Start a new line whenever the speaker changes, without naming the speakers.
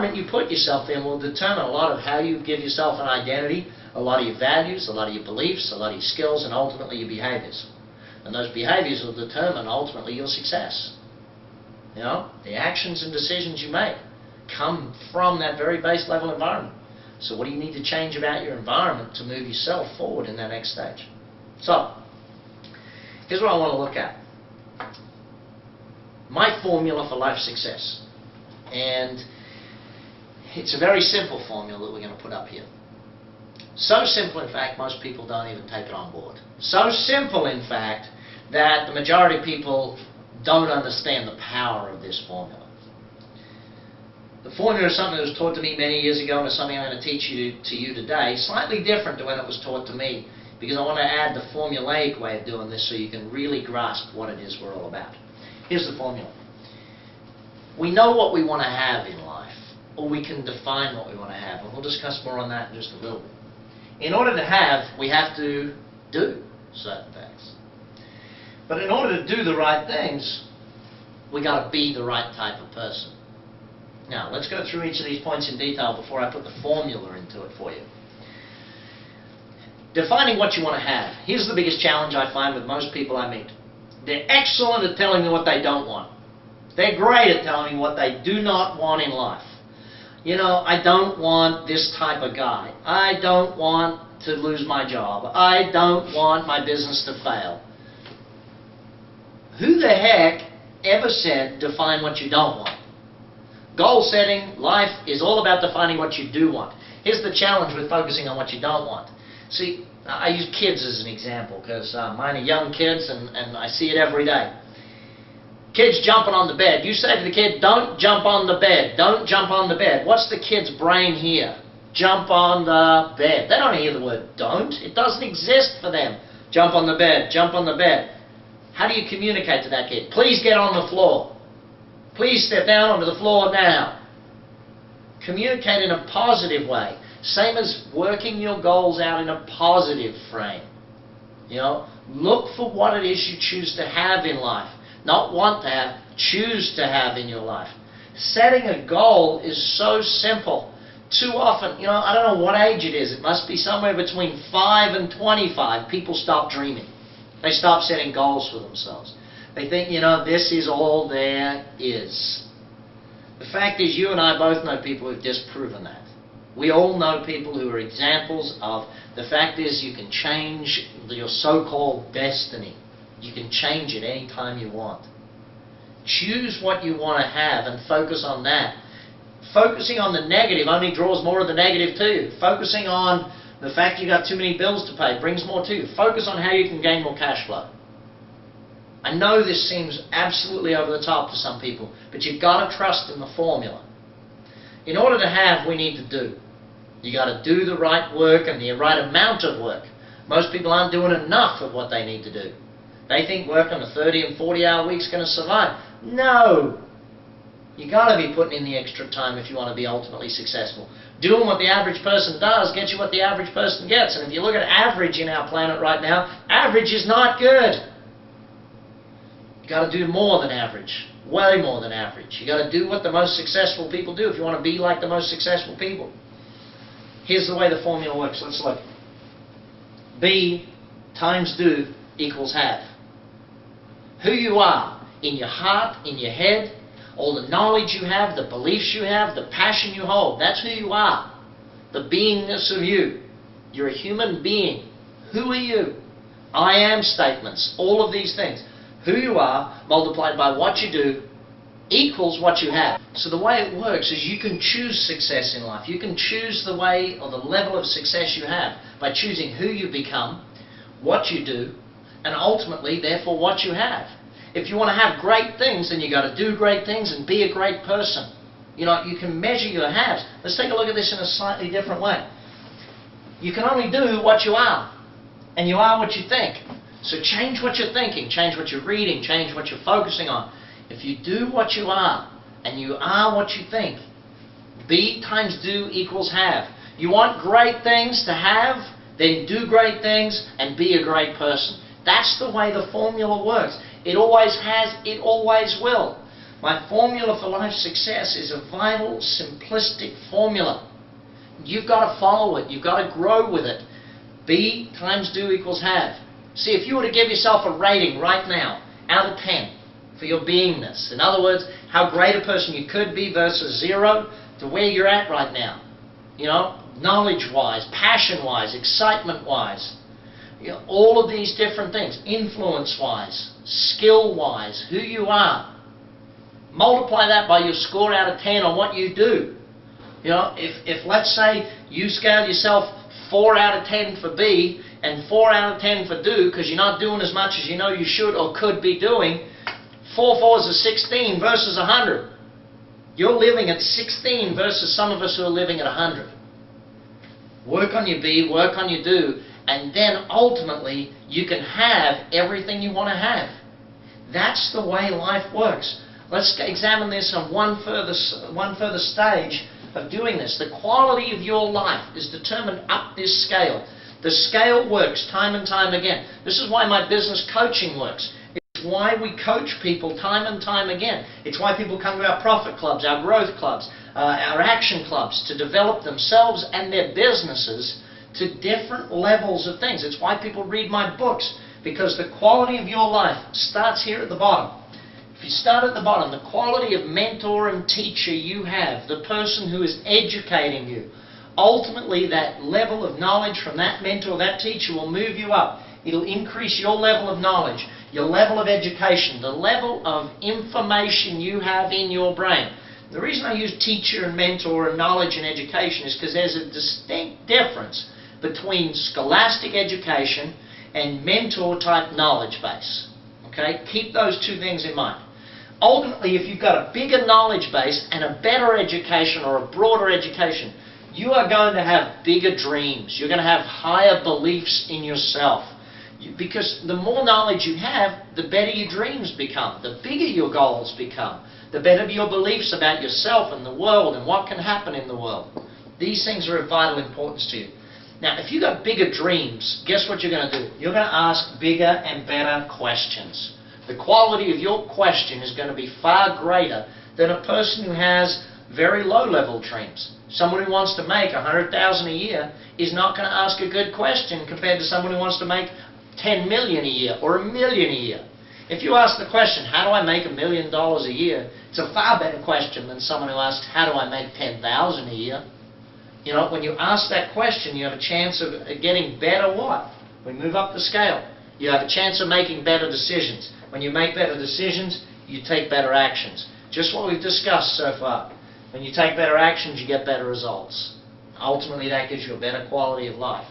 environment you put yourself in will determine a lot of how you give yourself an identity, a lot of your values, a lot of your beliefs, a lot of your skills, and ultimately your behaviors. And those behaviors will determine ultimately your success. You know, the actions and decisions you make come from that very base level environment. So what do you need to change about your environment to move yourself forward in that next stage? So, here's what I want to look at. My formula for life success. And it's a very simple formula that we're going to put up here. So simple, in fact, most people don't even take it on board. So simple, in fact, that the majority of people don't understand the power of this formula. The formula is something that was taught to me many years ago, and it's something I'm going to teach to you today. Slightly different to when it was taught to me, because I want to add the formulaic way of doing this so you can really grasp what it is we're all about. Here's the formula. We know what we want to have in life, or we can define what we want to have, and we'll discuss more on that in just a little bit. In order to have, we have to do certain things. But in order to do the right things, we got to be the right type of person. Now, let's go through each of these points in detail before I put the formula into it for you. Defining what you want to have. Here's the biggest challenge I find with most people I meet. They're excellent at telling me what they don't want. They're great at telling me what they do not want in life. You know, I don't want this type of guy. I don't want to lose my job. I don't want my business to fail. Who the heck ever said define what you don't want? Goal setting, life is all about defining what you do want. Here's the challenge with focusing on what you don't want. See, I use kids as an example because mine are young kids and I see it every day. Kids jumping on the bed. You say to the kid, don't jump on the bed. Don't jump on the bed. What's the kid's brain hear? Jump on the bed. They don't hear the word don't. It doesn't exist for them. Jump on the bed. Jump on the bed. How do you communicate to that kid? Please get on the floor. Please step down onto the floor now. Communicate in a positive way. Same as working your goals out in a positive frame. You know, look for what it is you choose to have in life. Not want to have, choose to have in your life. Setting a goal is so simple. Too often, you know, I don't know what age it is. It must be somewhere between 5 and 25. People stop dreaming. They stop setting goals for themselves. They think, you know, this is all there is. The fact is, you and I both know people who've disproven that. We all know people who are examples of the fact is you can change your so-called destiny. You can change it any time you want. Choose what you want to have and focus on that. Focusing on the negative only draws more of the negative to you. Focusing on the fact you got too many bills to pay brings more to you. Focus on how you can gain more cash flow. I know this seems absolutely over the top to some people, but you've got to trust in the formula. In order to have, we need to do. You got to do the right work and the right amount of work. Most people aren't doing enough of what they need to do. They think working a 30 and 40-hour week is going to survive. No! You got to be putting in the extra time if you want to be ultimately successful. Doing what the average person does gets you what the average person gets. And if you look at average in our planet right now, average is not good. You got to do more than average. Way more than average. You got to do what the most successful people do if you want to be like the most successful people. Here's the way the formula works. Let's look. Be times do equals have. Who you are in your heart, in your head, all the knowledge you have, the beliefs you have, the passion you hold. That's who you are. The beingness of you. You're a human being. Who are you? I am statements. All of these things. Who you are multiplied by what you do equals what you have. So the way it works is you can choose success in life. You can choose the way or the level of success you have by choosing who you become, what you do, and ultimately, therefore, what you have. If you want to have great things, then you got to do great things and be a great person. You know, you can measure your haves. Let's take a look at this in a slightly different way. You can only do what you are, and you are what you think. So change what you're thinking, change what you're reading, change what you're focusing on. If you do what you are, and you are what you think, be times do equals have. You want great things to have, then do great things and be a great person. That's the way the formula works. It always has, it always will. My formula for life success is a vital, simplistic formula. You've got to follow it. You've got to grow with it. Be times do equals have. See, if you were to give yourself a rating right now, out of 10, for your beingness, in other words, how great a person you could be versus 0 to where you're at right now, you know, knowledge-wise, passion-wise, excitement-wise, you know, all of these different things, influence-wise, skill-wise, who you are. Multiply that by your score out of 10 on what you do. You know, if let's say you scale yourself 4 out of 10 for B and 4 out of 10 for do, because you're not doing as much as you know you should or could be doing, 4 fours are 16 versus 100. You're living at 16 versus some of us who are living at 100. Work on your B, work on your do, and then ultimately you can have everything you want to have. That's the way life works. Let's examine this on one further stage of doing this. The quality of your life is determined up this scale. The scale works time and time again. This is why my business coaching works. It's why we coach people time and time again. It's why people come to our profit clubs, our growth clubs, our action clubs, to develop themselves and their businesses to different levels of things. It's why people read my books, because the quality of your life starts here at the bottom. If you start at the bottom, the quality of mentor and teacher you have, the person who is educating you, ultimately that level of knowledge from that mentor, that teacher will move you up. It'll increase your level of knowledge, your level of education, the level of information you have in your brain. The reason I use teacher and mentor and knowledge and education is because there's a distinct difference between scholastic education and mentor type knowledge base. Okay? Keep those two things in mind. Ultimately, if you've got a bigger knowledge base and a better education or a broader education, you are going to have bigger dreams. You're going to have higher beliefs in yourself. Because the more knowledge you have, the better your dreams become. The bigger your goals become. The better your beliefs about yourself and the world and what can happen in the world. These things are of vital importance to you. Now, if you've got bigger dreams, guess what you're going to do? You're going to ask bigger and better questions. The quality of your question is going to be far greater than a person who has very low-level dreams. Someone who wants to make $100,000 a year is not going to ask a good question compared to someone who wants to make $10 million a year or $1 million a year. If you ask the question, how do I make $1 million a year? It's a far better question than someone who asks, how do I make $10,000 a year? You know, when you ask that question, you have a chance of getting better what? We move up the scale. You have a chance of making better decisions. When you make better decisions, you take better actions. Just what we've discussed so far. When you take better actions, you get better results. Ultimately, that gives you a better quality of life.